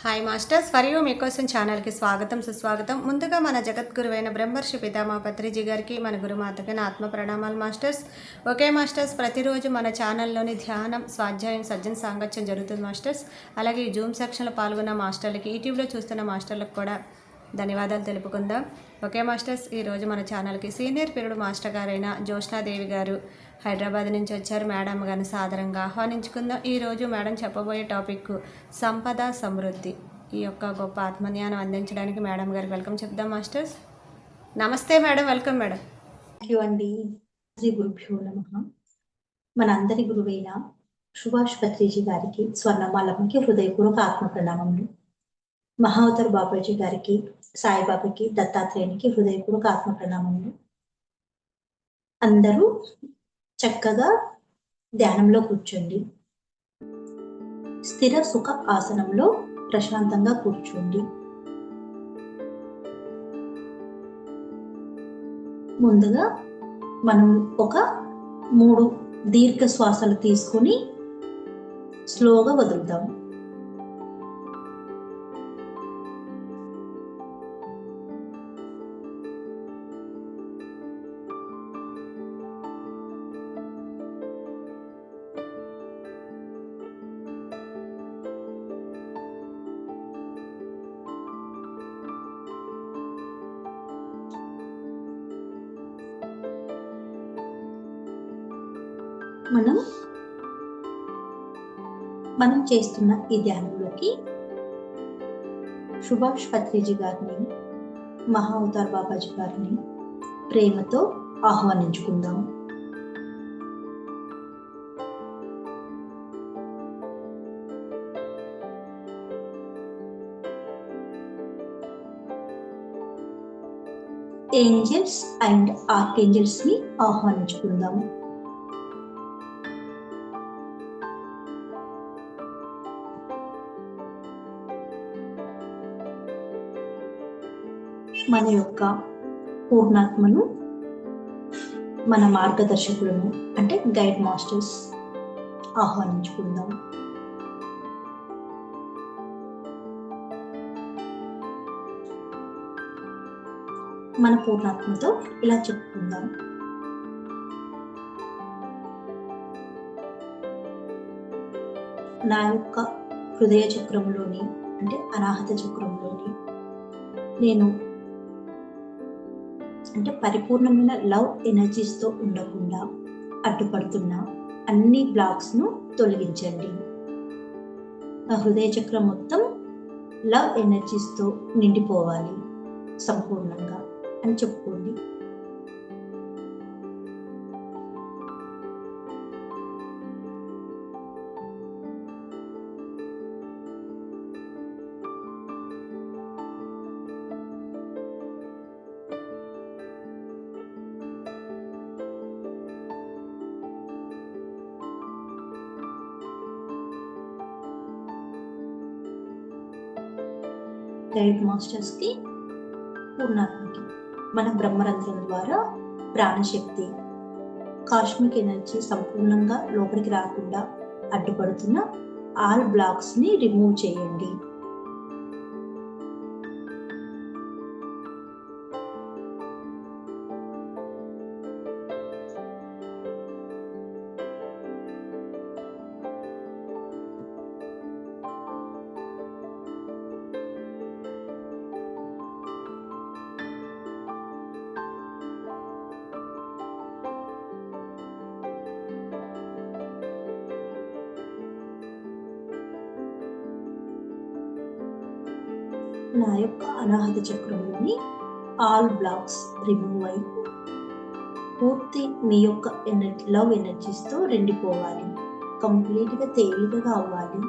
Hi masters, for you మీకోసం ఛానల్కి స్వాగతం సుస్వాగతం. ముందుగా మన జగద్గురువైన బ్రహ్మర్షి పితామా పత్రిజీ గారికి, మన గురుమాతకి నా ఆత్మ ప్రణామాలు మాస్టర్స్. ఓకే మాస్టర్స్, ప్రతిరోజు మన ఛానల్లోని ధ్యానం, స్వాధ్యాయం, సజ్జన సాంగత్యం జరుగుతుంది మాస్టర్స్. అలాగే ఈ జూమ్ సెక్షన్లో పాల్గొన్న మాస్టర్లకి, యూట్యూబ్లో చూస్తున్న మాస్టర్లకు కూడా ధన్యవాదాలు తెలుపుకుందాం. ఓకే మాస్టర్స్, ఈరోజు మన ఛానల్కి సీనియర్ పీరియడ్ మాస్టర్ గారైన జ్యోష్నాదేవి గారు హైదరాబాద్ నుంచి వచ్చారు. మేడం గారిని సాదరంగా ఆహ్వానించుకుందాం. ఈరోజు మేడం చెప్పబోయే టాపిక్ సంపద సమృద్ధి. ఈ యొక్క గొప్ప ఆత్మజ్ఞానం అందించడానికి మేడం గారికి వెల్కమ్ చెప్దాం మాస్టర్స్. నమస్తే madam, welcome madam. Thank you అండి. శ్రీ గురుభ్యో నమః. మనందరి గురువైన సుభాష్ పత్రిజీ గారికి, స్వర్ణమాలమ్మకి హృదయపూర్వక ఆత్మ ప్రణామములు. మహావతార్ బాబాజీ గారికి, సాయిబాబాకి, దత్తాత్రేయునికి హృదయపూర్వక ఆత్మ ప్రణామములు. అందరూ చక్కగా ధ్యానంలో కూర్చోండి. స్థిర సుఖ ఆసనంలో ప్రశాంతంగా కూర్చోండి. ముందుగా మనం ఒక 3 దీర్ఘ శ్వాసలు తీసుకొని స్లోగా వదులుదాం. మనం చేస్తున్న ఈ ధ్యానంలోకి సుభాష్ పత్రిజీ గారిని, మహావతార్ బాబాజీ గారిని ప్రేమతో ఆహ్వానించుకుందాం. ఏంజల్స్ అండ్ ఆర్కేంజల్స్ ని ఆహ్వానించుకుందాం. మన యొక్క పూర్ణాత్మను, మన మార్గదర్శకులను అంటే గైడ్ మాస్టర్స్ ఆహ్వానించుకుందాం. మన పూర్ణాత్మతో ఇలా చెప్పుకుందాం. నా యొక్క హృదయ చక్రంలోని అంటే అనాహత చక్రంలోని నేను అంటే పరిపూర్ణమైన లవ్ ఎనర్జీస్తో ఉండకుండా అడ్డుపడుతున్న అన్ని బ్లాక్స్ను తొలగించండి. నా హృదయ చక్రం మొత్తం లవ్ ఎనర్జీస్తో నిండిపోవాలి సంపూర్ణంగా అని చెప్పుకోండి. గైడ్ మాస్టర్స్కి, పూర్ణాత్మకి మన బ్రహ్మరంధ్రం ద్వారా ప్రాణశక్తి, కాస్మిక్ ఎనర్జీ సంపూర్ణంగా లోపలికి రాకుండా అడ్డుపడుతున్న ఆల్ బ్లాక్స్ ని రిమూవ్ చేయండి. నా యొక్క అనాహత చక్రంలోని ఆల్ బ్లాక్స్ రిమూవ్ అయి పూర్తి మీ యొక్క లవ్ ఎనర్జీస్తో నిండిపోవాలి, కంప్లీట్గా తేలికగా అవ్వాలి.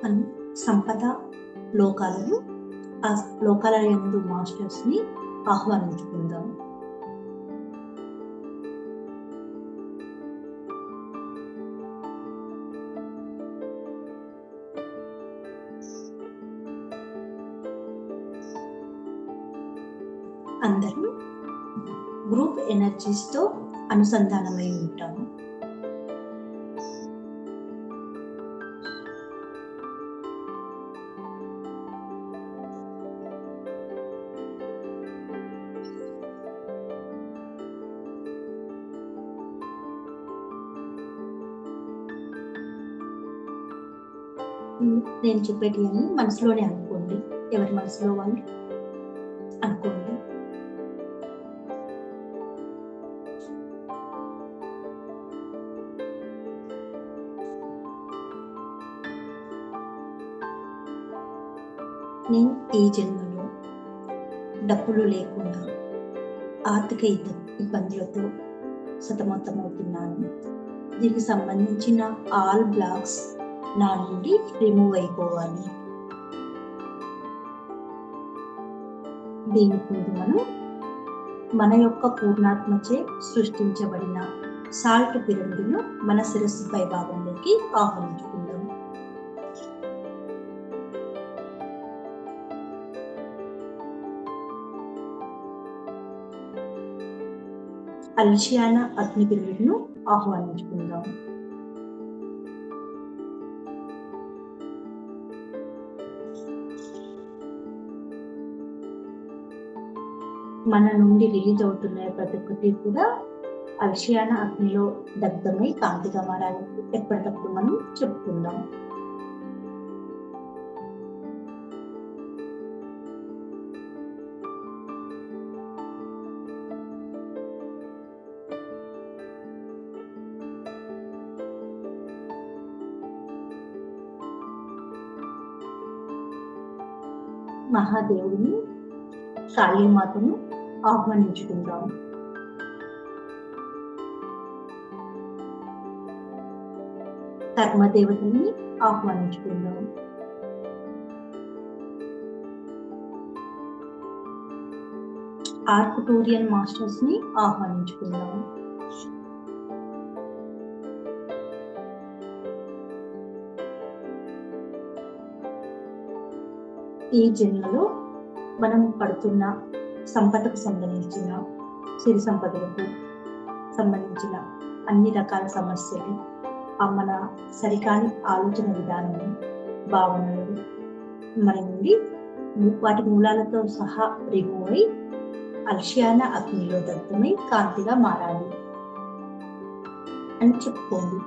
మనం సంపద, లోకాలను, ఆ లోకాల యందు మాస్టర్స్ ని ఆహ్వానించుకుందాం. అందరూ గ్రూప్ ఎనర్జీస్ తో అనుసంధానమై ఉంటాము. నేను చెప్పేటి అని మనసులోనే అనుకోండి. ఎవరి మనసులో వాళ్ళు అనుకోండి. నేను ఈ జన్మలో డబ్బులు లేకుండా ఆర్థిక ఇబ్బందులతో సతమతమవుతున్నాను. దీనికి సంబంధించిన ఆల్ బ్లాక్స్ నా నుండి రిమూవ్ అయిపోవాలి. దీనికి మనం మన యొక్క పూర్ణాత్మచే సృష్టించబడిన సాల్ట్ పిరమిడ్ను మన శిరస్సు పై భాగంలోకి ఆహ్వానించుకుందాం. అల్షియానా అగ్ని పిరమిడ్ను ఆహ్వానించుకుందాం. మన నుండి రిలీజ్ అవుతున్న ప్రతి ఒక్కటి కూడా అల్షియానా అగ్నిలో దగ్ధమై కాంతిగా మారాలని ఎప్పటికప్పుడు మనం చెప్పుకుందాం. మహాదేవుని, కాళీమాతను ఆహ్వానించుకుందాం. కర్మదేవతని ఆహ్వానించుకుందాం. ఆర్కుటూరియన్ మాస్టర్స్ ని ఆహ్వానించుకుందాం. ఈ జన్మలో మనం పడుతున్న సంపదకు సంబంధించిన, సిరి సంపదలకు సంబంధించిన అన్ని రకాల సమస్యలు, మన సరికాని ఆలోచన విధానము, భావనలు మన నుండి వాటి మూలాలతో సహా రిమూవ్ అయి అల్షియానా అగ్నిలో దగ్ధమై కాంతిగా మారాలి అని చెప్పుకోండి.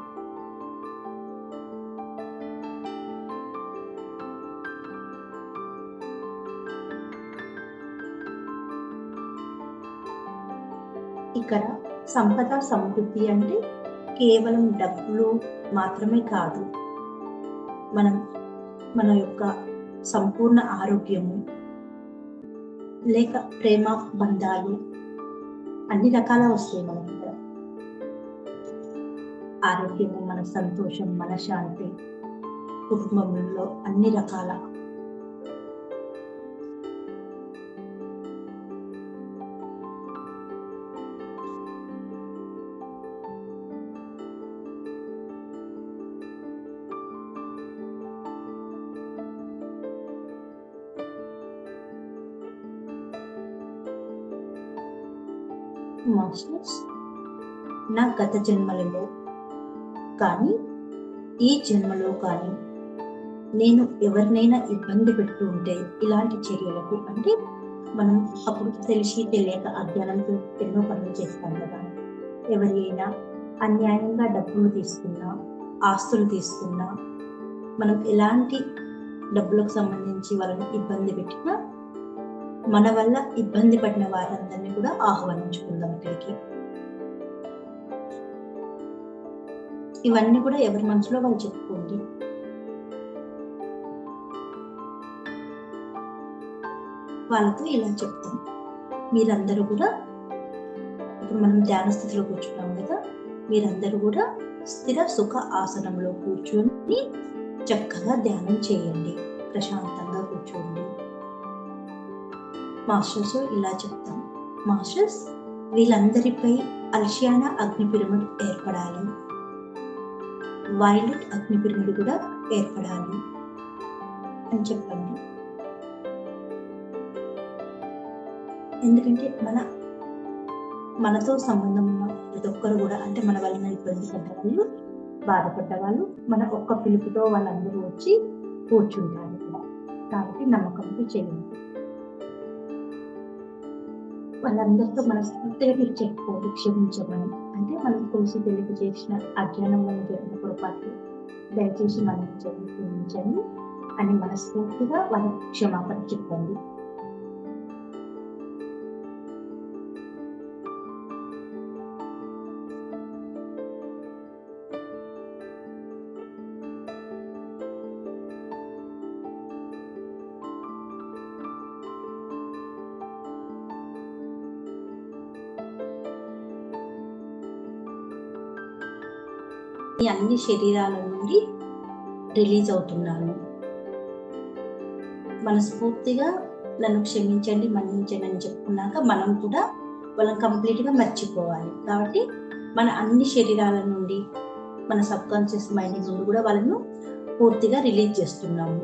ఇక్కడ సంపద సమృద్ధి అంటే కేవలం డబ్బులు మాత్రమే కాదు, మన యొక్క సంపూర్ణ ఆరోగ్యము, లేక ప్రేమ బంధాలు అన్ని రకాల వస్తాయి. మన దగ్గర ఆరోగ్యము, మన సంతోషం, మన శాంతి, కుటుంబంలో అన్ని రకాల మాస్టర్స్, నా గత జన్మలలో కానీ ఈ జన్మలో కానీ నేను ఎవరినైనా ఇబ్బంది పెడుతూ ఉంటే, ఇలాంటి చర్యలకు అంటే మనం అప్పుడు తెలిసి తెలియక అజ్ఞానంతో ఎన్నో పనులు చేస్తాం కదా, ఎవరి అయినా అన్యాయంగా డబ్బులు తీసుకున్నా, ఆస్తులు తీసుకున్నా, మనం ఎలాంటి డబ్బులకు సంబంధించి వాళ్ళని ఇబ్బంది పెట్టినా, మన వల్ల ఇబ్బంది పడిన వారందరినీ కూడా ఆహ్వానించుకుందాం ఇక్కడికి. ఇవన్నీ కూడా ఎవరి మనసులో వాళ్ళు చెప్పుకోండి. వాళ్ళతో ఇలా చెప్తాం. మీరందరూ కూడా ఇప్పుడు మనం ధ్యాన స్థితిలో కూర్చున్నాం కదా, మీరందరూ కూడా స్థిర సుఖ ఆసనంలో కూర్చొని చక్కగా ధ్యానం చేయండి. ప్రశాంతంగా కూర్చోండి. మాస్టర్స్ ఇలా చెప్తాం, మాస్టర్స్ వీళ్ళందరిపై అల్షియానా అగ్ని పిరమిడ్ ఏర్పడాలి, వైలెట్ అగ్ని పిరమిడ్ కూడా ఏర్పడాలి అని చెప్పండి. ఎందుకంటే మనతో సంబంధం ఉన్న ప్రతి ఒక్కరు కూడా, అంటే మన వలన ఇబ్బంది పడ్డ వాళ్ళు, బాధపడ్డ వాళ్ళు, మన ఒక్క పిలుపుతో వాళ్ళందరూ వచ్చి కూర్చుంటారు కూడా. కాబట్టి నమ్మకంతో చేయండి. వాళ్ళందరితో మనస్ఫూర్తిగా మీరు చెప్పుకోండి క్షమించమని. అంటే మనం తెలిసి తెలియక చేసిన అజ్ఞానం వల్ల జరిగిన పొరపాట్లు దయచేసి మన్నించండి, క్షమించండి అని మనస్ఫూర్తిగా వాళ్ళకి క్షమాపణ చెప్పండి. ఈ అన్ని శరీరాల నుండి రిలీజ్ అవుతున్నాను. మనస్ఫూర్తిగా నన్ను క్షమించండి, మన్నించండి అని చెప్పుకున్నాక మనం కూడా వాళ్ళని కంప్లీట్గా మర్చిపోవాలి. కాబట్టి మన అన్ని శరీరాల నుండి, మన సబ్కాన్షియస్ మైండ్ నుండి కూడా వాళ్ళను పూర్తిగా రిలీజ్ చేస్తున్నాము.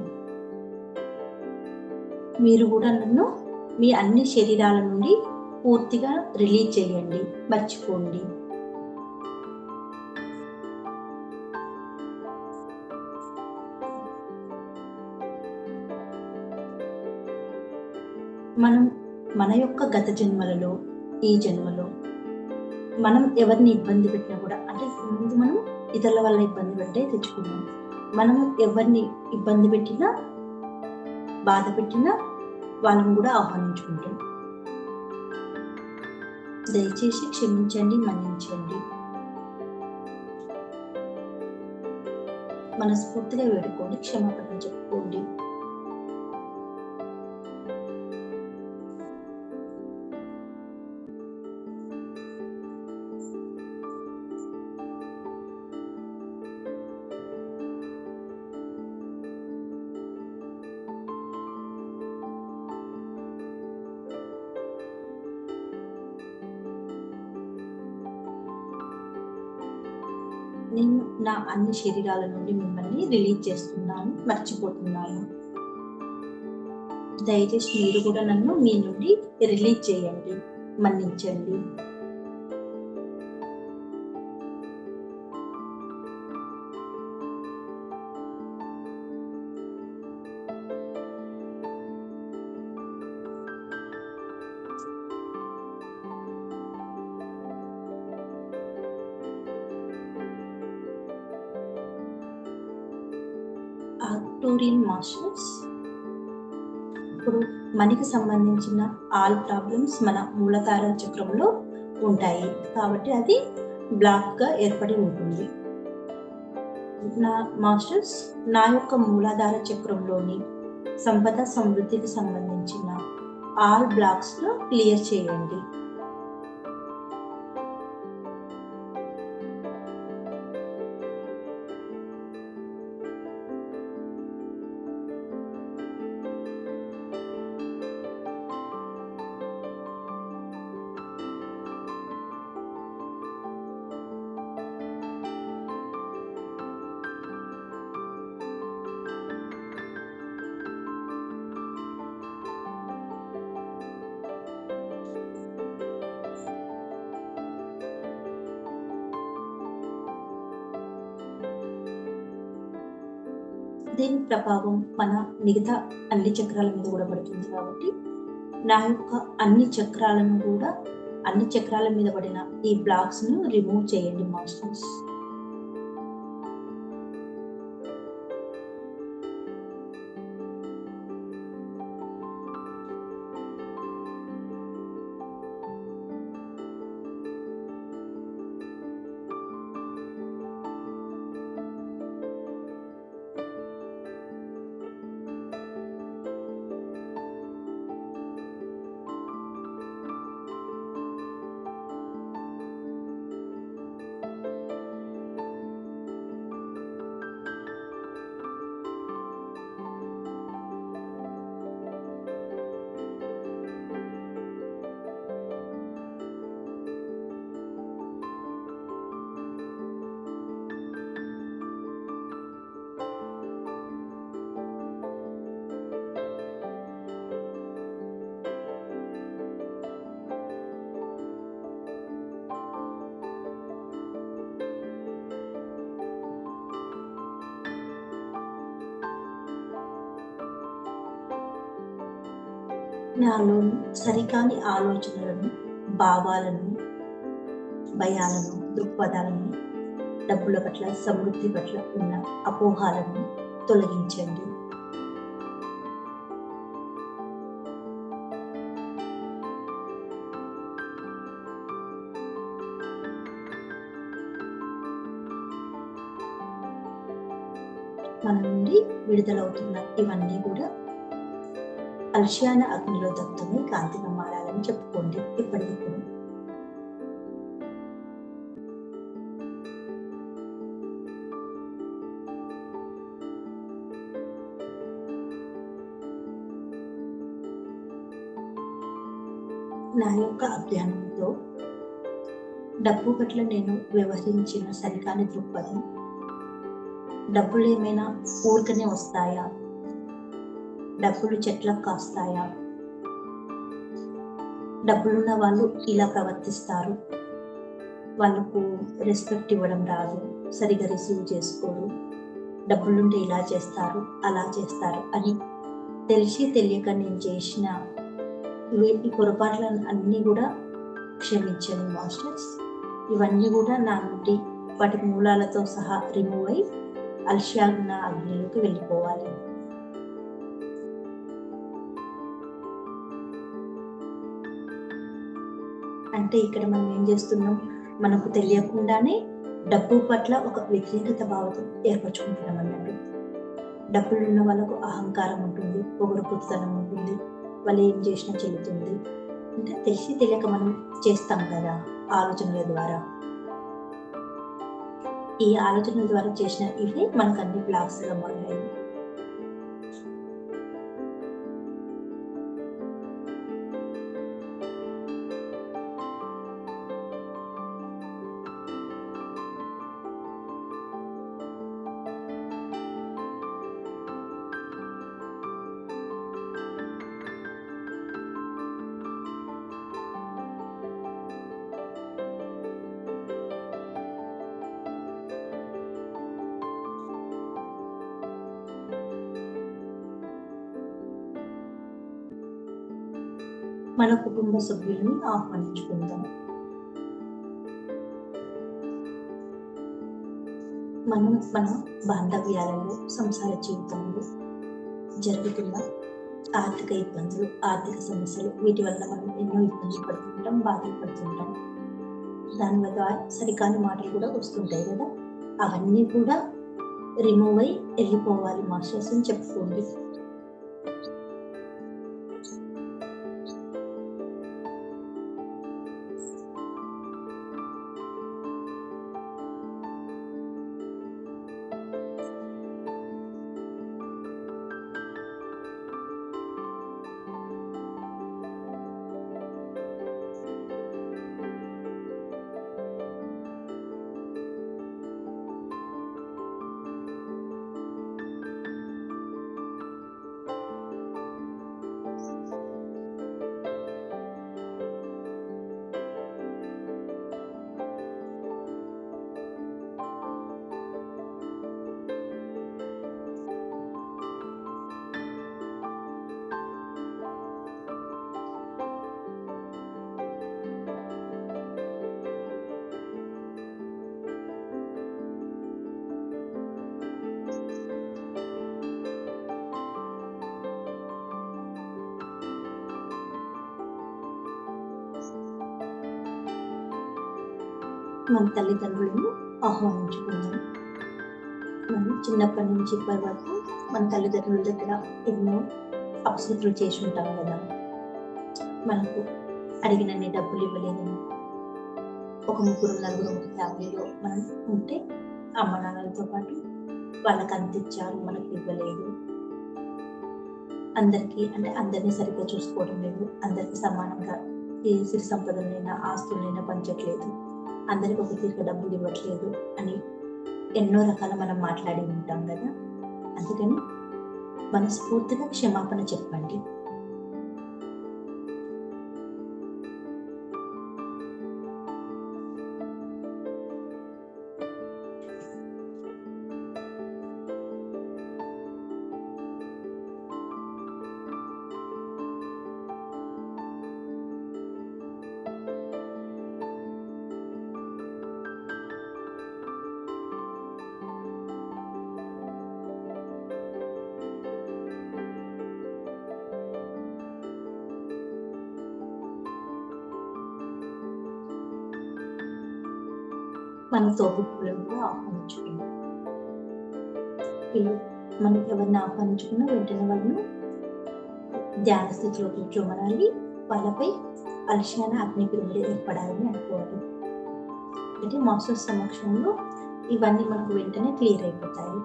మీరు కూడా నన్ను మీ అన్ని శరీరాల నుండి పూర్తిగా రిలీజ్ చేయండి, మర్చిపోండి. మనం మన యొక్క గత జన్మలలో, ఈ జన్మలో మనం ఎవరిని ఇబ్బంది పెట్టినా కూడా, అంటే ముందు మనం ఇతరుల వల్ల ఇబ్బంది పెట్టే తెచ్చుకున్నాం. మనం ఎవరిని ఇబ్బంది పెట్టినా, బాధ పెట్టినా వాళ్ళని కూడా ఆహ్వానించుకుంటాం. దయచేసి క్షమించండి, మన్నించండి. మనస్ఫూర్తిగా వేడుకోండి, క్షమాపణ చెప్పుకోండి. నేను నా అన్ని శరీరాల నుండి మిమ్మల్ని రిలీజ్ చేస్తున్నాను, మర్చిపోతున్నాను. దయచేసి మీరు కూడా నన్ను మీ నుండి రిలీజ్ చేయండి, మన్నించండి. ఆర్క్టూరియన్ మాస్టర్స్, ఇప్పుడు మనకి సంబంధించిన ఆల్ ప్రాబ్లమ్స్ మన మూలాధార చక్రంలో ఉంటాయి. కాబట్టి అది బ్లాక్గా ఏర్పడి ఉంటుంది. నా మాస్టర్స్, నా యొక్క మూలాధార చక్రంలోని సంపద సమృద్ధికి సంబంధించిన ఆల్ బ్లాక్స్ క్లియర్ చేయండి. దీని ప్రభావం మన మిగతా అన్ని చక్రాల మీద కూడా పడుతుంది. కాబట్టి నా యొక్క అన్ని చక్రాల మీద పడిన ఈ బ్లాక్స్ ను రిమూవ్ చేయండి మాస్టర్స్. నాలోని సరికాని ఆలోచనలను, భావాలను, భయాలను, దృక్పథాలను, డబ్బుల పట్ల, సమృద్ధి పట్ల ఉన్న అపోహాలను తొలగించండి. మన నుండి విడుదలవుతున్న ఇవన్నీ కూడా అల్షియాన అగ్నిలో దగ్ధమై కాంతిగా మారాలని చెప్పుకోండి ఇప్పటికిప్పుడు. నా యొక్క అజ్ఞానంతో డబ్బు పట్ల నేను వ్యవహరించిన సరికాని దృక్పథం, డబ్బులు ఏమైనా ఊరికనే వస్తాయా, డబ్బులు చెట్లకు కాస్తాయా, డబ్బులున్న వాళ్ళు ఇలా ప్రవర్తిస్తారు, వాళ్ళకు రెస్పెక్ట్ ఇవ్వడం రాదు, సరిగా రిసీవ్ చేసుకోరు, డబ్బులుంటే ఇలా చేస్తారు అలా చేస్తారు అని తెలిసి తెలియక నేను చేసిన ఈ పొరపాట్లను అన్నీ కూడా క్షమించండి మాస్టర్స్. ఇవన్నీ కూడా నా నుండి వాటి మూలాలతో సహా రిమూవ్ అయి అల్షియాన అగ్నిలోకి వెళ్ళిపోవాలి. అంటే ఇక్కడ మనం ఏం చేస్తున్నాం, మనకు తెలియకుండానే డబ్బు పట్ల ఒక వ్యతిరేకత భావం ఏర్పరచుకుంటున్నాం అన్నట్టు. డబ్బులు ఉన్న వాళ్ళకు అహంకారం ఉంటుంది, పొగరుపుతనం ఉంటుంది, వాళ్ళు ఏం చేసినా చెల్లుతుంది. అంటే తెలిసి తెలియక మనం చేస్తాం కదా ఆలోచనల ద్వారా. ఈ ఆలోచనల ద్వారా చేసిన ఇవే మనకు అన్ని బ్లాక్స్ గా మారాయి. మన కుటుంబ సభ్యులను ఆహ్వానించుకుందాం. మనం మన బాంధవ్యాలలో, సంసార జీవితంలో జరుగుతున్న ఆర్థిక ఇబ్బందులు, ఆర్థిక సమస్యలు, వీటి వల్ల మనం ఎన్నో ఇబ్బందులు పడుతుంటాం, బాధలు పడుతుంటాం. దానివల్ల సరికాని మాటలు కూడా వస్తుంటాయి కదా, అవన్నీ కూడా రిమూవ్ అయి వెళ్ళిపోవాలి మాస్టర్స్ అని చెప్పుకోండి. మన తల్లిదండ్రులను ఆహ్వానించుకుందాం. మనం చిన్నప్పటి నుంచి ఇప్పటి వరకు మన తల్లిదండ్రుల దగ్గర ఎన్నో అపశృతులు చేసి ఉంటాం కదా, మనకు అడిగినన్ని డబ్బులు ఇవ్వలేదని. ఒక ముగ్గురు నలుగురు ఫ్యామిలీలో మనం ఉంటే అమ్మ నాన్నలతో పాటు వాళ్ళకి అంత ఇచ్చారు, మనకు ఇవ్వలేదు. అందరికీ అంటే అందరినీ సరిగ్గా చూసుకోవడం లేదు, అందరికీ సమానంగా ఏ సిరి సంపదలైనా ఆస్తులైనా పంచట్లేదు, అందరికి ఒక తీరిక డబ్బులు ఇవ్వట్లేదు అని ఎన్నో రకాల మనం మాట్లాడి ఉంటాం కదా. అందుకని మనస్ఫూర్తిగా క్షమాపణ చెప్పండి. మన తోబుట్టువులను కూడా ఆహ్వానించుకుంటాం. వీళ్ళు మనం ఎవరిని ఆహ్వానించుకున్నా వెంటనే వాళ్ళను ధ్యాన స్థితిలో కూర్చోమనాలి. వాళ్ళపై అలశాన అగ్నిపిరుములు ఏర్పడాలని అనుకోవాలి. అంటే మాస్టర్ సమక్షంలో ఇవన్నీ మనకు వెంటనే క్లియర్ అయిపోతాయి.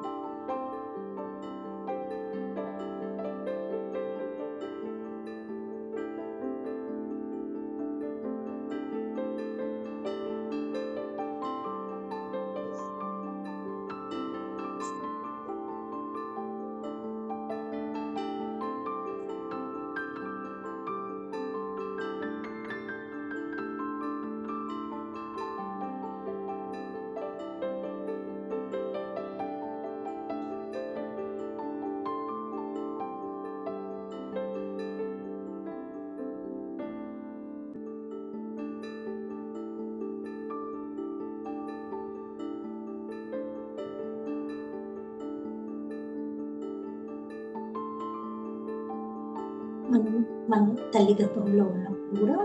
మనం మన తల్లి గర్భంలో ఉన్నప్పుడు కూడా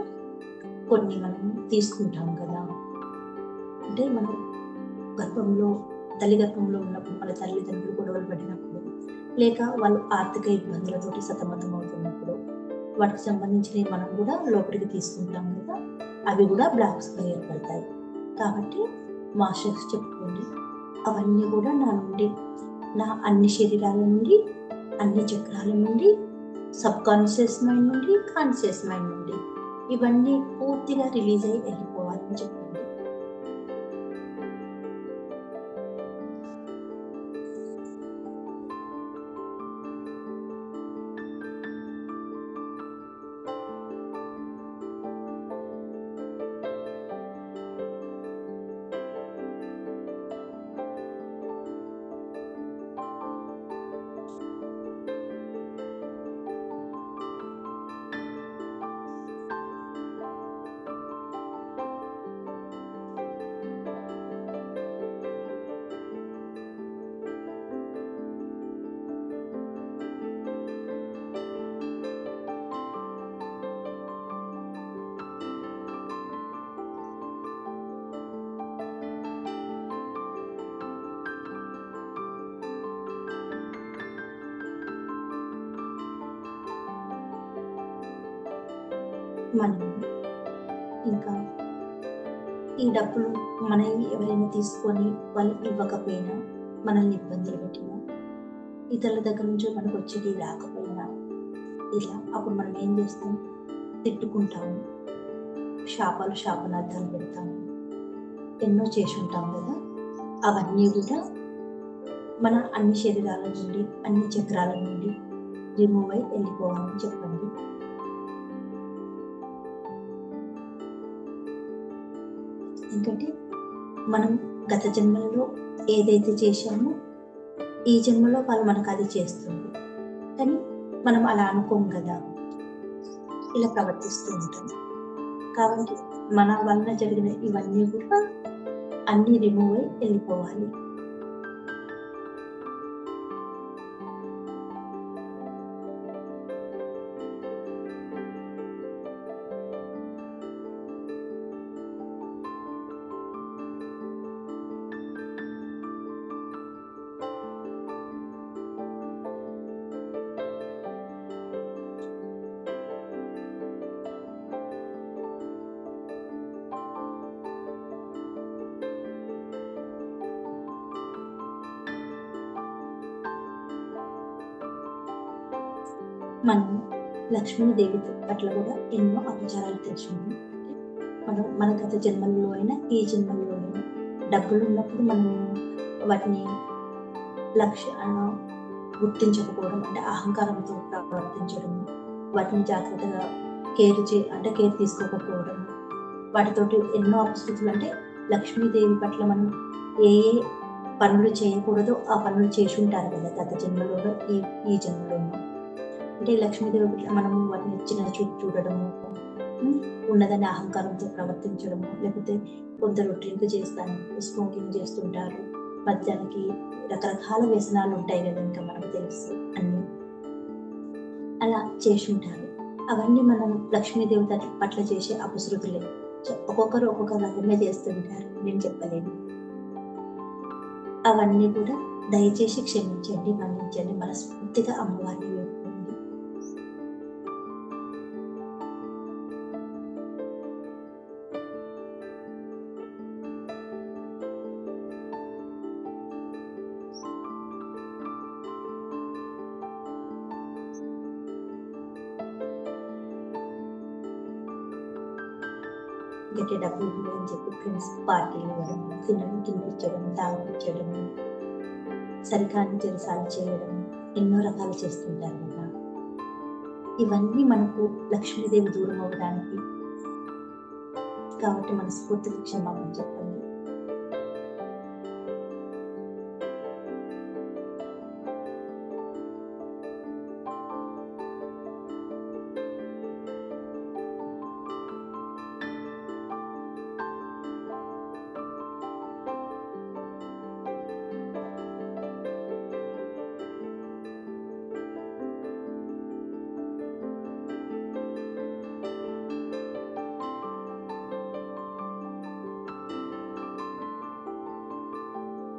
కొన్ని మనం తీసుకుంటాం కదా. అంటే మనం తల్లి గర్భంలో ఉన్నప్పుడు మన తల్లిదండ్రులు గొడవలు పడినప్పుడు, లేక వాళ్ళు ఆర్థిక ఇబ్బందులతోటి సతమతం అవుతున్నప్పుడు వాటికి సంబంధించినవి మనం కూడా లోపలికి తీసుకుంటాం కదా. అవి కూడా బ్లాక్స్గా ఏర్పడతాయి. కాబట్టి మాస్టర్స్ చెప్పుకోండి, అవన్నీ కూడా నా అన్ని శరీరాల నుండి, అన్ని చక్రాల నుండి, సబ్ కాన్షియస్ మైండ్ నుండి, కాన్షియస్ మైండ్ నుండి ఇవన్నీ పూర్తిగా రిలీజ్ అయ్యి వెళ్ళిపోవాలని చెప్పండి. మనం ఇంకా ఈ డబ్బులు మనవి ఎవరైనా తీసుకొని వాళ్ళు ఇవ్వకపోయినా, మనల్ని ఇబ్బందులు పెట్టినా, ఇతరుల దగ్గర నుంచి మనకు వచ్చేది రాకపోయినా, ఇలా అప్పుడు మనం ఏం చేస్తాం? తిట్టుకుంటాము, శాపనార్థాలు పెడతాము, ఎన్నో చేసి ఉంటాం కదా. అవన్నీ కూడా మన అన్ని శరీరాల నుండి, అన్ని చక్రాల నుండి రిమూవ్ అయి వెళ్ళిపోవాలని చెప్పండి. ఎందుకంటే మనం గత జన్మలలో ఏదైతే చేశామో ఈ జన్మలో వాళ్ళు మనకు అది చేస్తుంది, కానీ మనం అలా అనుకోం కదా, ఇలా ప్రవర్తిస్తూ ఉంటాం. కాబట్టి మన వలన జరిగిన ఇవన్నీ కూడా అన్ని రిమూవ్ అయి వెళ్ళిపోవాలి. మనం లక్ష్మీదేవి పట్ల కూడా ఎన్నో అపచారాలు తెలిసింది. మన గత జన్మల్లో అయినా ఈ జన్మల్లో అయినా డబ్బులు ఉన్నప్పుడు మనం వాటిని గుర్తించకపోవడం, అంటే అహంకారంతో ప్రవర్తించడం, వాటిని జాగ్రత్తగా కేర్ తీసుకోకపోవడం, వాటితోటి ఎన్నో అపశృతులు. అంటే లక్ష్మీదేవి పట్ల మనం ఏ పనులు చేయకూడదో ఆ పనులు చేసి ఉంటారు కదా గత జన్మలో, ఈ జన్మలో. అంటే లక్ష్మీదేవి పట్ల మనము వాటిని చిన్న చూడడము, ఉన్నదని అహంకారంతో ప్రవర్తించడము, లేకపోతే కొందరు డ్రింక్ చేస్తాను, స్మోకింగ్ చేస్తుంటారు, మద్యానికి రకరకాల వ్యసనాలు ఉంటాయి కదా, ఇంకా మనకు తెలుసు అన్ని అలా చేసి ఉంటారు. అవన్నీ మనం లక్ష్మీదేవి పట్ల చేసే అపశృతులే. ఒక్కొక్కరు ఒక్కొక్క రకంగా చేస్తుంటారు, నేను చెప్పలేను. అవన్నీ కూడా దయచేసి క్షమించండి, మన్నించండి. మనస్ఫూర్తిగా అమ్మవారిని వేడుకోండి. గట్టి డబ్బులు అని చెప్పి ఫ్రెండ్స్ పార్టీలు ఇవ్వడం, తినడం, తినిపించడం, తాగిపించడం, సరికాని జలసాలు చేయడం, ఎన్నో రకాలు చేస్తుంటారు కదా. ఇవన్నీ మనకు లక్ష్మీదేవి దూరం అవ్వడానికి. కాబట్టి మనస్ఫూర్తిగా క్షమాపణ చెప్పండి.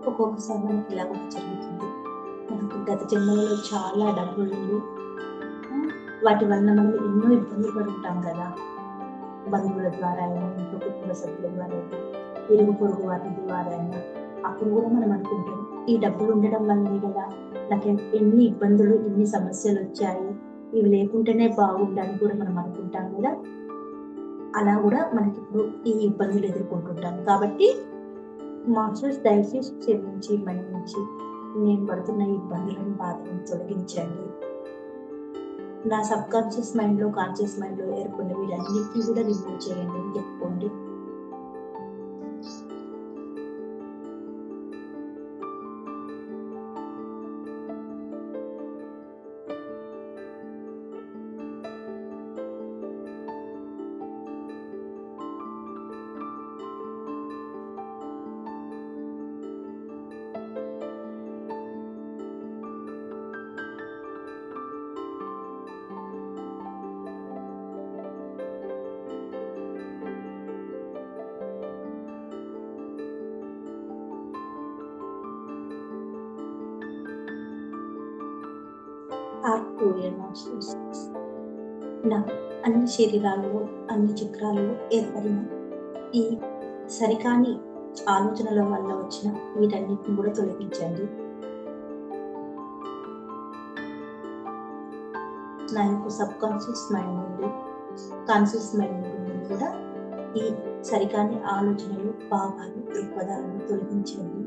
ఒక్కొక్కసారి మనకి ఇలా కూడా జరుగుతుంది. మనకు గత జన్మలలో చాలా డబ్బులు, వాటి వలన మనం ఎన్నో ఇబ్బందులు పడి ఉంటాం కదా. బంధువుల ద్వారా అయినా, ఇంట్లో కుటుంబ సభ్యుల ద్వారా అయినా, ఇరుగు పొరుగు వాటి ద్వారా అయినా. అప్పుడు కూడా మనం అనుకుంటాం, ఈ డబ్బులు ఉండడం వల్లనే కదా నాకు ఎన్ని ఇబ్బందులు, ఎన్ని సమస్యలు వచ్చాయి, ఇవి లేకుంటేనే బాగుండాలని కూడా మనం అనుకుంటాం కదా. అలా కూడా మనకి ఇప్పుడు ఈ ఇబ్బందులు ఎదుర్కొంటుంటాం. కాబట్టి మాస్టర్స్ దయచేసి క్షమించి, మన్నించి, నేను పడుతున్న ఇబ్బందులను, బాధలను తొలగించండి. నా సబ్ కాన్షియస్ మైండ్ లో, కాన్షియస్ మైండ్ లో ఏర్పడిన వీటన్నిటిని కూడా రిమూవ్ చేయండి అని చెప్పుకోండి. మాస్టర్స్, నా అన్ని శరీరాల్లో, అన్ని చక్రాల్లో ఏర్పడిన ఈ సరికాని ఆలోచనల వల్ల వచ్చిన వీటన్నిటిని కూడా తొలగించండి. నా యొక్క సబ్ కాన్షియస్ మైండ్ నుండి, కాన్షియస్ మైండ్ నుండి కూడా ఈ సరికాని ఆలోచనలు, భావాలు, దృక్పథాలను తొలగించండి.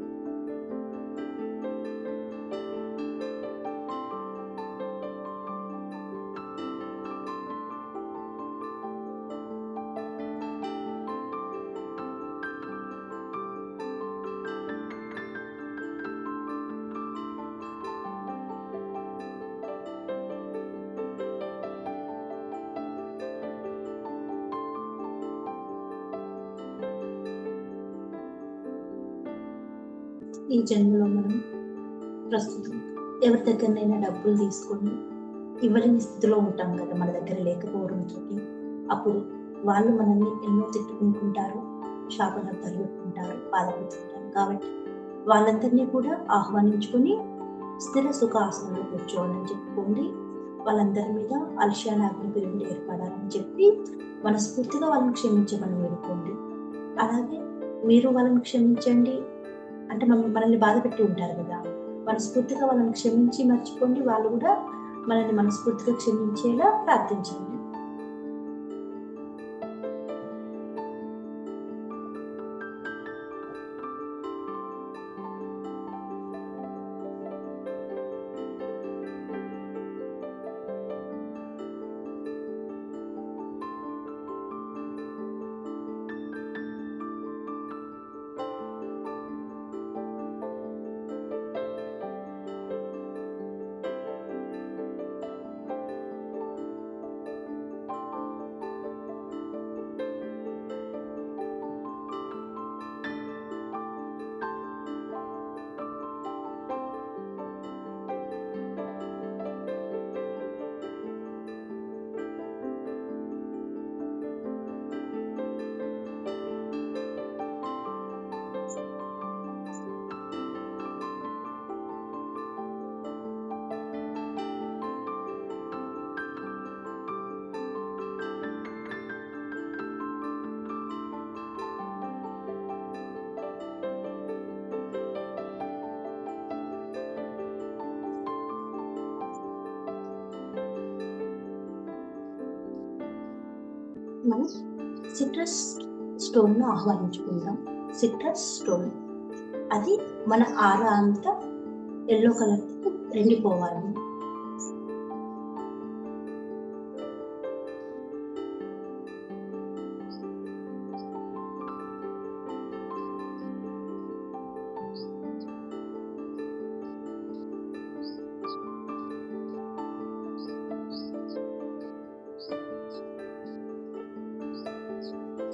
ఈ జన్మలో మనం ప్రస్తుతం ఎవరి దగ్గరనైనా డబ్బులు తీసుకొని ఇవ్వలేని స్థితిలో ఉంటాం కదా, మన దగ్గర లేకపోవడంతో. అప్పుడు వాళ్ళు మనల్ని ఎన్నో తిట్టుకుంటుంటారు, శాపనార్థాలు పెట్టుకుంటారు, బాధపడుతుంటారు. కాబట్టి వాళ్ళందరినీ కూడా ఆహ్వానించుకొని స్థిర సుఖ ఆసనంలో కూర్చోవాలని చెప్పుకోండి. వాళ్ళందరి మీద అలక్ష్యానాగ్ని పిలుపుని ఏర్పడాలని చెప్పి మనస్ఫూర్తిగా వాళ్ళని క్షమించమని వేడుకోండి. అలాగే మీరు వాళ్ళని క్షమించండి. అంటే మనల్ని బాధ పెట్టి ఉంటారు కదా, మనస్ఫూర్తిగా వాళ్ళని క్షమించి మర్చిపోండి. వాళ్ళు కూడా మనల్ని మనస్ఫూర్తిగా క్షమించేలా ప్రార్థించండి. మనం సిట్రస్ స్టోన్ను ఆహ్వానించుకుందాం. సిట్రస్ స్టోన్ అది మన ఆరా అంతా ఎల్లో కలర్ రెండిపోవాలి.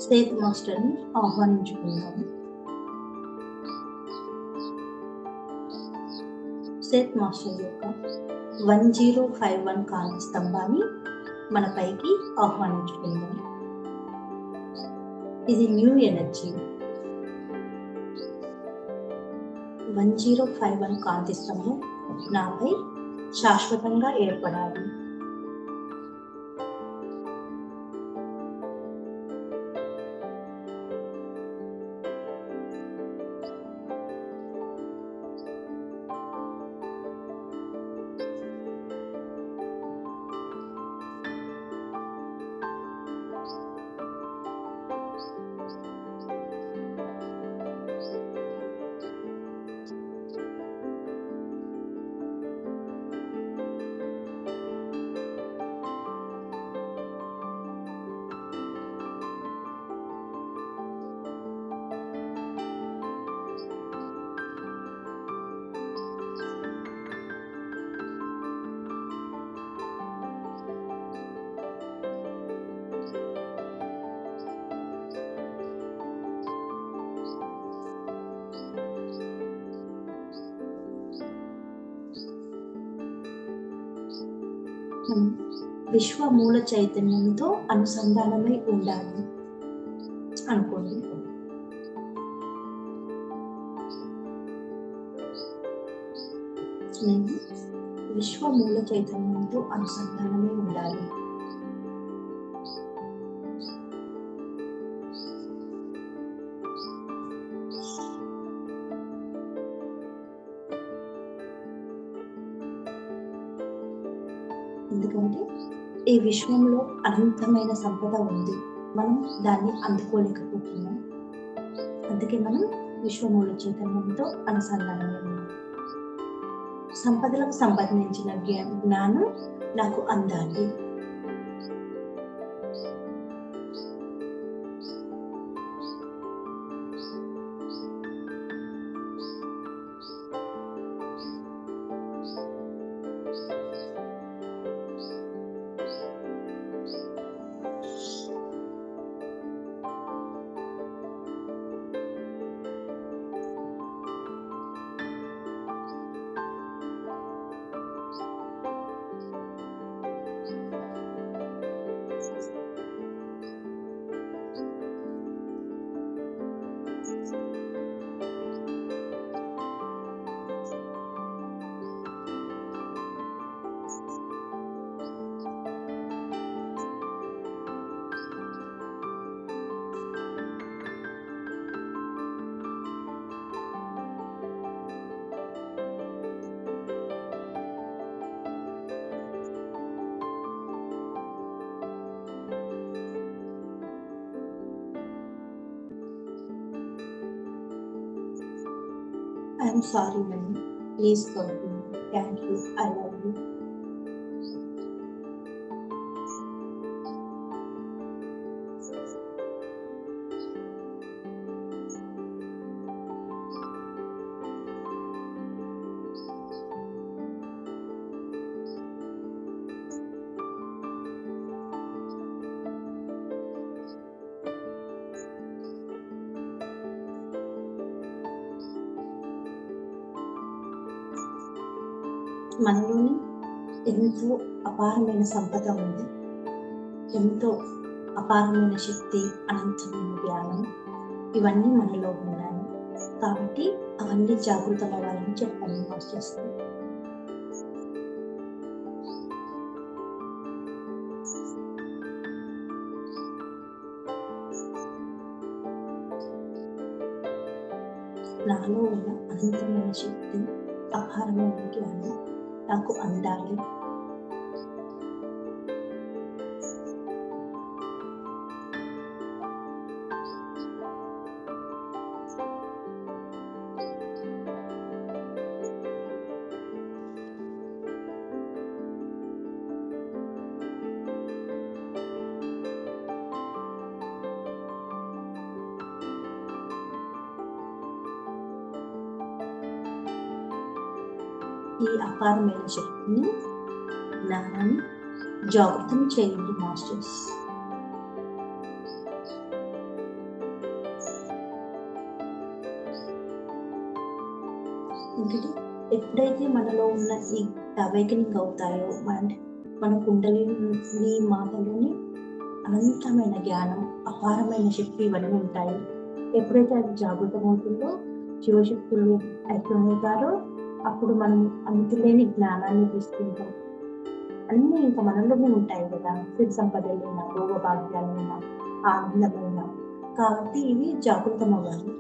సేత్ మాస్టర్ని ఆహ్వానించుకుందాము. సేత్ మాస్టర్ యొక్క 1051 కాంతి స్తంభాన్ని మన పైకి ఆహ్వానించుకుందాం. ఇది న్యూ ఎనర్జీ. 1051 కాంతి స్తంభం నాపై శాశ్వతంగా ఏర్పడాలి. మనం విశ్వ మూల చైతన్యంతో అనుసంధానమై ఉండాలి అనుకోండి. నేను విశ్వ మూల చైతన్యంతో అనుసంధానమై ఉండాలి. ఎందుకంటే ఈ విశ్వంలో అనంతమైన సంపద ఉంది, మనం దాన్ని అందుకోలేకపోతున్నాం. అందుకే మనం విశ్వమూల చైతన్యంతో అనుసంధానమై ఉన్నాం. సంపదలకు సంబంధించిన జ్ఞానం నాకు అందాలి. I'm sorry, ma'am. Please forgive me. Thank you. I love you. మనలోని ఎంతో అపారమైన సంపద ఉంది, ఎంతో అపారమైన శక్తి, అనంతమైన జ్ఞానం, ఇవన్నీ మనలో ఉన్నాయి. కాబట్టి అవన్నీ జాగృతం అవ్వాలని చెప్పండి మాస్టర్స్. నాలో ఉన్న అనంతమైన శక్తి, అపారమైన జ్ఞానం నాకు అందాలి. ఈ అపారమైన శక్తిని, జ్ఞానాన్ని జాగృతం చేయండి మాస్టర్స్. ఇంకటి ఎప్పుడైతే మనలో ఉన్న ఈ అవేకనింగ్ అవుతాయో, మన కుండలిని మాటలోని అనంతమైన జ్ఞానం, అపారమైన శక్తి ఇవన్నీ ఉంటాయి. ఎప్పుడైతే అది జాగృతమవుతుందో, శివశక్తులు ఐక్యమవుతారో, అప్పుడు మనం అంతులేని జ్ఞానాన్ని తీసుకుంటాం. అన్నీ ఇంకా మనలోనే ఉంటాయి కదా, సిరి సంపదలైన, భోగభాగ్యాలైన, ఆనందమైన. కాబట్టి ఇవి జాగృతం అవ్వాలి.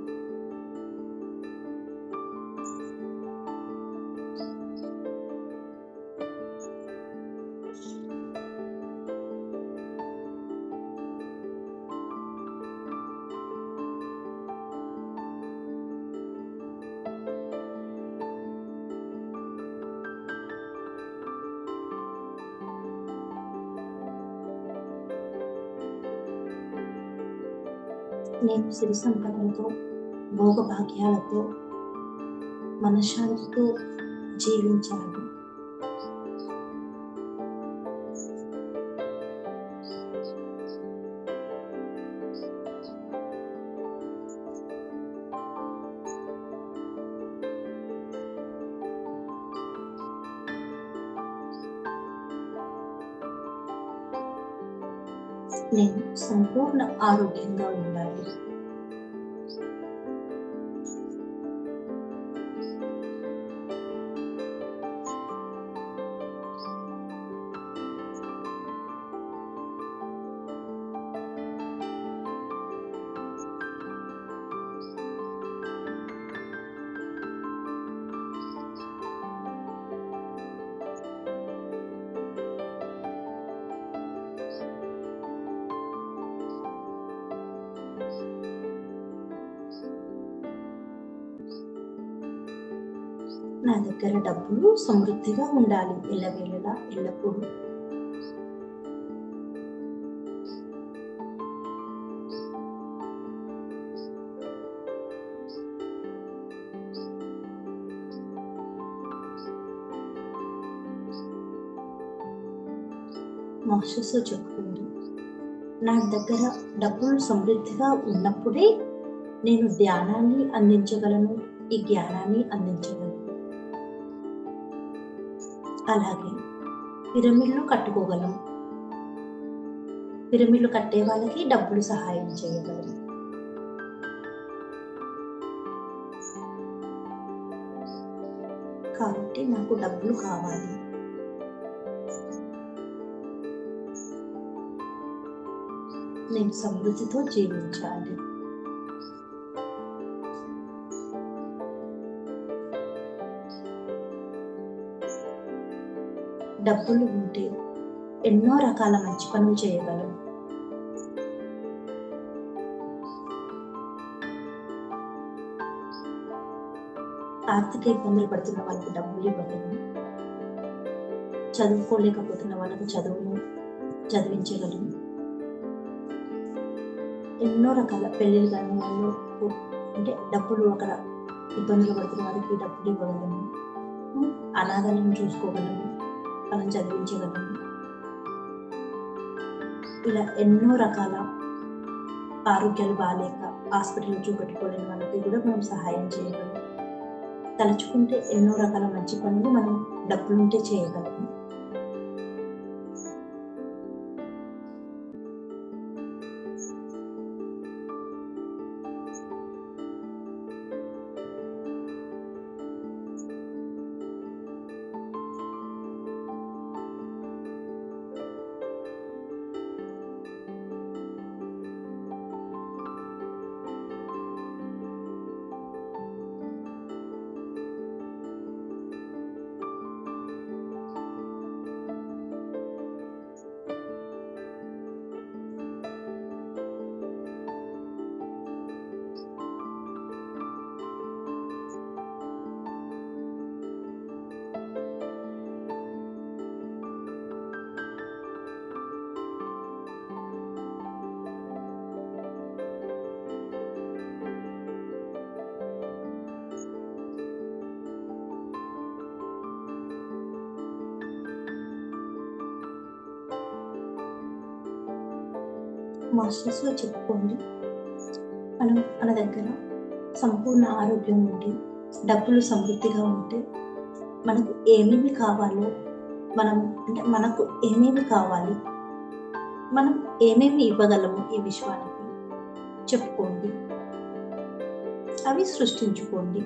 నేను సిరి సంపదలతో, భోగభాగ్యాలతో, మనశ్శాంతితో జీవించాలి. నేను సంపూర్ణ ఆరోగ్యంగా ఉండాలి. నా దగ్గర డబ్బులు సమృద్ధిగా ఉండాలి, ఎల్లవేళలా, ఎల్లప్పుడూ. మాస్టర్స్ చెప్తుంది, నా దగ్గర డబ్బులు సమృద్ధిగా ఉన్నప్పుడే నేను ధ్యానాన్ని అందించగలను, ఈ జ్ఞానాన్ని అందించగలను. అలాగే పిరమిడ్లు కట్టుకోగలం, పిరమిడ్లు కట్టే వాళ్ళకి డబ్బులు సహాయం చేయగలం. కాబట్టి నాకు డబ్బులు కావాలి. నేను సమృద్ధితో జీవించాలి. డబ్బులు ఉంటే ఎన్నో రకాల మంచి పనులు చేయగలం. ఆర్థిక ఇబ్బందులు పడుతున్న వాళ్ళకి డబ్బులు ఇవ్వగలం, చదువుకోలేకపోతున్న వాళ్ళకి చదువును చదివించగలం. ఎన్నో రకాల పెళ్ళిళ్ళు కాని వాళ్ళు అంటే డబ్బులు అక్కడ ఇబ్బందులు పడుతున్న వారికి డబ్బులు ఇవ్వగలము, అనాథాలను చూసుకోగలము, వాళ్ళని చదివించగలము. ఇలా ఎన్నో రకాల ఆరోగ్యాలు బాగాలేక హాస్పిటల్ చూపెట్టుకోలేని వాళ్ళకి కూడా మనం సహాయం చేయగలం. తలుచుకుంటే ఎన్నో రకాల మంచి పనులు మనం డబ్బులుంటే చేయగలము. మాస్టర్స్ చెప్పుకోండి. మన దగ్గర సంపూర్ణ ఆరోగ్యం ఉంటే, డబ్బులు సమృద్ధిగా ఉంటే, మనకు ఏమేమి కావాలో మనకు ఏమేమి కావాలి, మనం ఏమేమి ఇవ్వగలము ఈ విశ్వానికి చెప్పుకోండి. అవి సృష్టించుకోండి.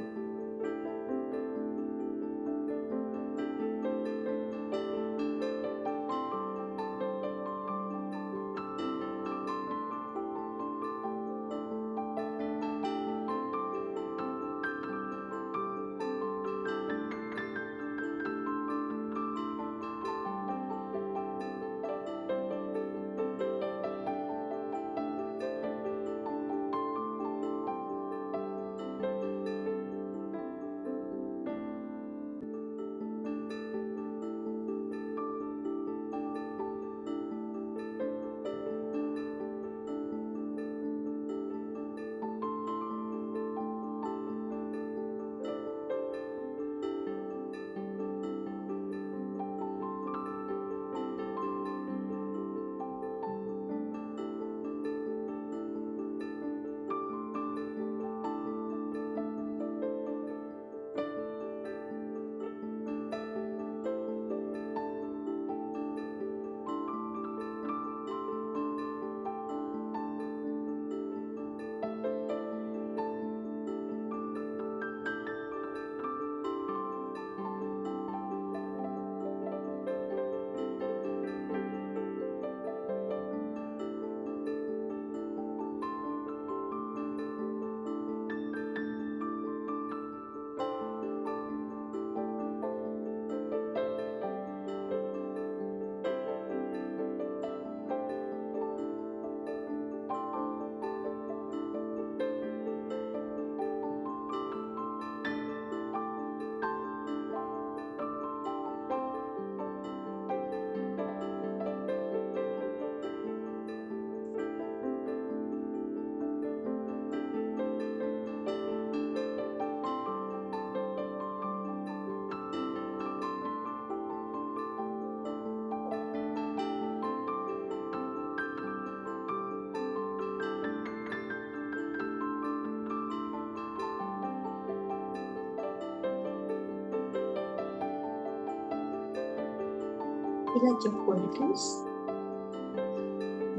ఇలా చెప్పుకోండి ఫ్రెండ్స్.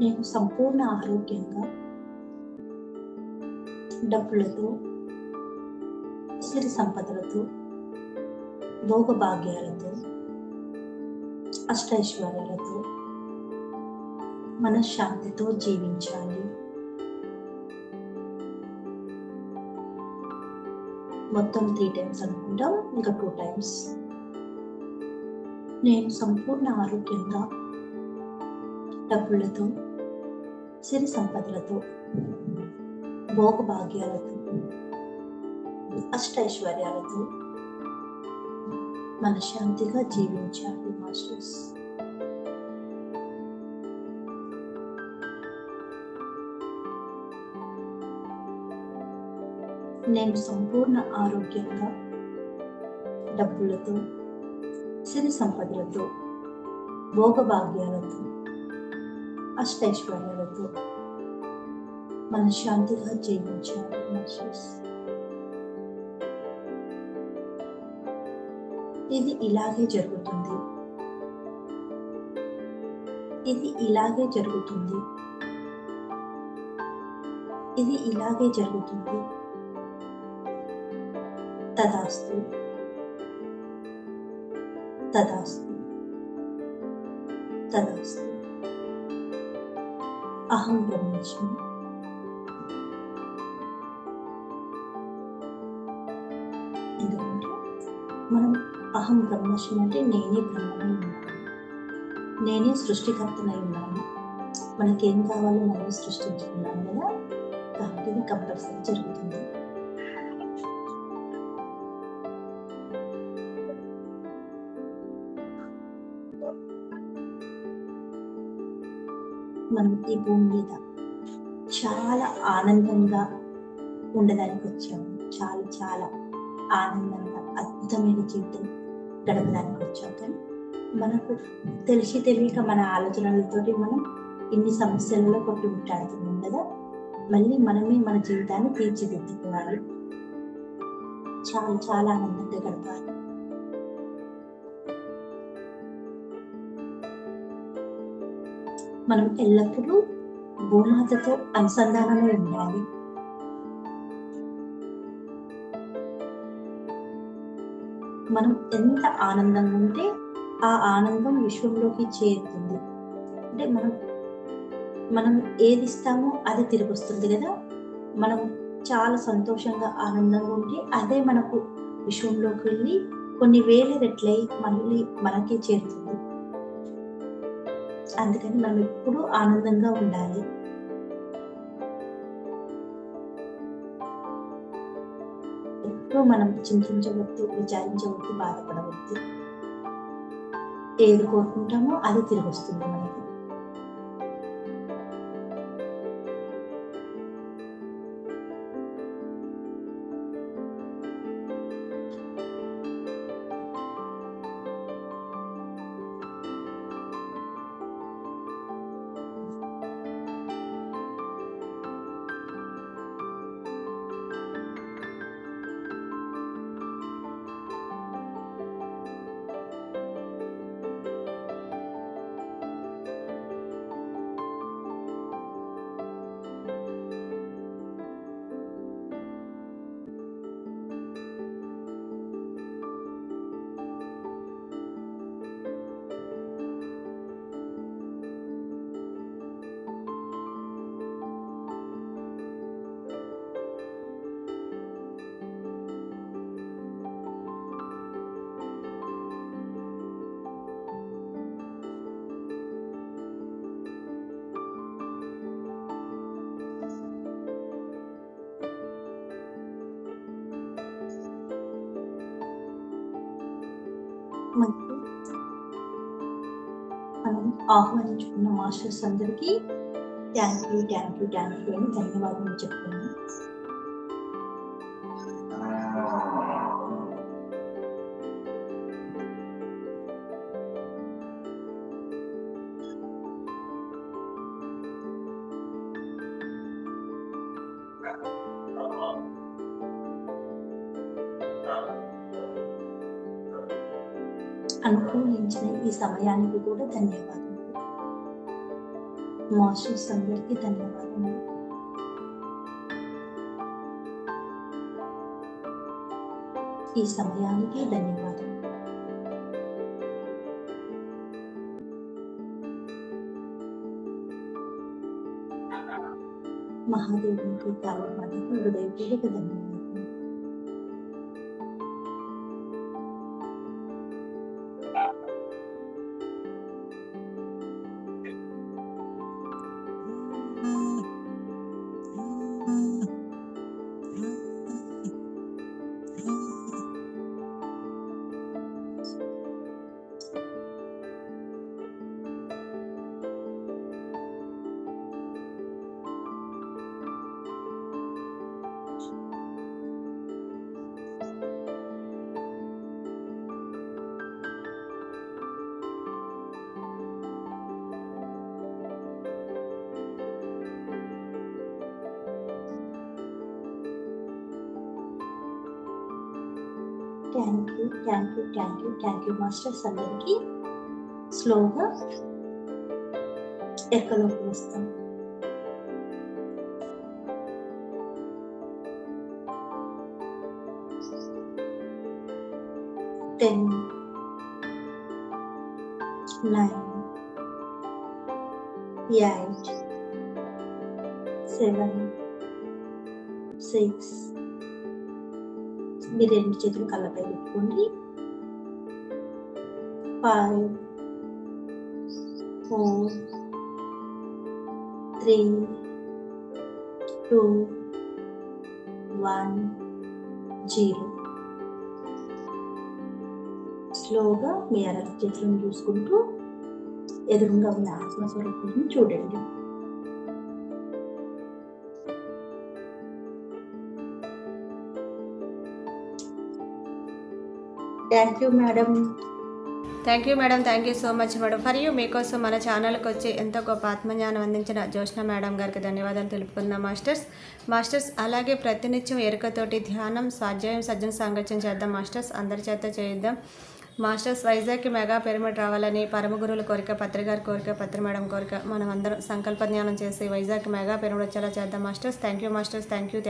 నేను సంపూర్ణ ఆరోగ్యంగా, డబ్బులతో, సిరి సంపదలతో, భోగభాగ్యాలతో, అష్టైశ్వర్యాలతో, మనశ్శాంతితో జీవించాలి. మొత్తం 3 టైమ్స్ అనుకుంటాం, ఇంకా 2 టైమ్స్. నేను సంపూర్ణ ఆరోగ్యంగా, డబ్బులతో, సిరి సంపదలతో, భోగభాగ్యాలతో, అష్టైశ్వర్యాలతో మనశ్శాంతిగా జీవించాలి మాస్టర్స్. నేను సంపూర్ణ ఆరోగ్యంగా, డబ్బులతో, సిరి సంపదలతో, భోగభాగ్యాలతో, అష్టైశ్వర్యాలతో మనశ్శాంతిగా జీవించాలి మాస్టర్స్. ఇది ఇలాగే జరుగుతుంది. ఇది ఇలాగే జరుగుతుంది. ఇది ఇలాగే జరుగుతుంది. తదాస్తు, తదాస్తు, తదాస్తు. అహం బ్రహ్మస్మి. ఎందుకంటే మనం అహం బ్రహ్మస్మి అంటే నేనే బ్రహ్మమై ఉన్నాను, నేనే సృష్టికర్తనై ఉన్నాను, మనకేం కావాలో మనం సృష్టించుకున్నాను కదా, కాబట్టి ఇది కంపల్సరీ జరుగుతుంది. మనం ఈ భూమి మీద చాలా ఆనందంగా ఉండడానికి వచ్చాము. చాలా చాలా ఆనందంగా అద్భుతమైన జీవితం గడపడానికి వచ్చాం. కానీ మనకు తెలిసి తెలియక మన ఆలోచనలతోటి మనం ఇన్ని సమస్యలలో కొట్టుమిట్టాడుతున్నాం కదా, మళ్ళీ మనమే మన జీవితాన్ని తీర్చిదిద్దుకోవాలి. చాలా చాలా ఆనందంగా గడపాలి. మనం ఎల్లప్పుడూ భూమాతతో అనుసంధానమై ఉండాలి. మనం ఎంత ఆనందంగా ఉంటే ఆ ఆనందం విశ్వంలోకి చేరుతుంది. అంటే మనం ఏది ఇస్తామో అది తిరిగి వస్తుంది కదా. మనం చాలా సంతోషంగా ఆనందంగా ఉంటే అదే మనకు విశ్వంలోకి వెళ్ళి కొన్ని వేల రెట్లై మళ్ళీ మనకే చేరుతుంది. అందుకని మనం ఎప్పుడూ ఆనందంగా ఉండాలి. ఎప్పుడూ మనం చింతించవద్దు, విచారించవద్దు, బాధపడవద్దు. ఏది కోరుకుంటామో అది తిరిగి వస్తుంది మనకి. మనకు మనం ఆహ్వానించుకున్న మాస్టర్స్ అందరికీ థ్యాంక్ యూ అని ధన్యవాదాలు చెప్తున్నాను. అనుకూలించిన ఈ సమయానికి కూడా ధన్యవాదాలు. మాస్టర్స్ అందరికీ ధన్యవాదాలు. ఈ సమయానికి ధన్యవాదాలు. మహాదేవునికి కాళీమాతకి హృదయపూర్వక ధన్యవాదాలు. థ్యాంక్ యూ మాస్టర్స్ అందరికీ. స్లోగా ఎక్కలోకి వస్తాం. టెన్, 9, 8, 7, 6. మీరు 2 చేతులు కళ్ళపై పెట్టుకోండి. 5, 4, 3, 2, 1, 0. స్లోగా మీ అరటి చేతులను చూసుకుంటూ ఎదురుగా ఉన్న ఆత్మస్వరూపాన్ని చూడండి. Thank you madam. Thank you madam, thank you so much madam. For you మీకోసం మన ఛానల్కి వచ్చి ఎంతో గొప్ప ఆత్మజ్ఞానం అందించిన జోష్న మేడం గారికి ధన్యవాదాలు తెలుపుకుందాం మాస్టర్స్. అలాగే ప్రతినిత్యం ఎరుకతోటి ధ్యానం, స్వాధ్యాయం, సజ్జన సాంగత్యం చేద్దాం మాస్టర్స్. అందరి చేత చేద్దాం మాస్టర్స్. వైజాగ్కి మెగా పిరమిడ్ రావాలని పరమ గురువుల కోరిక, పత్రి గారి కోరిక, పత్రి మేడం కోరిక. మనం అందరం సంకల్ప జ్ఞానం చేసి వైజాగ్కి మెగా పిరమిడ్ వచ్చేలా చేద్దాం masters. Thank you masters. Thank you.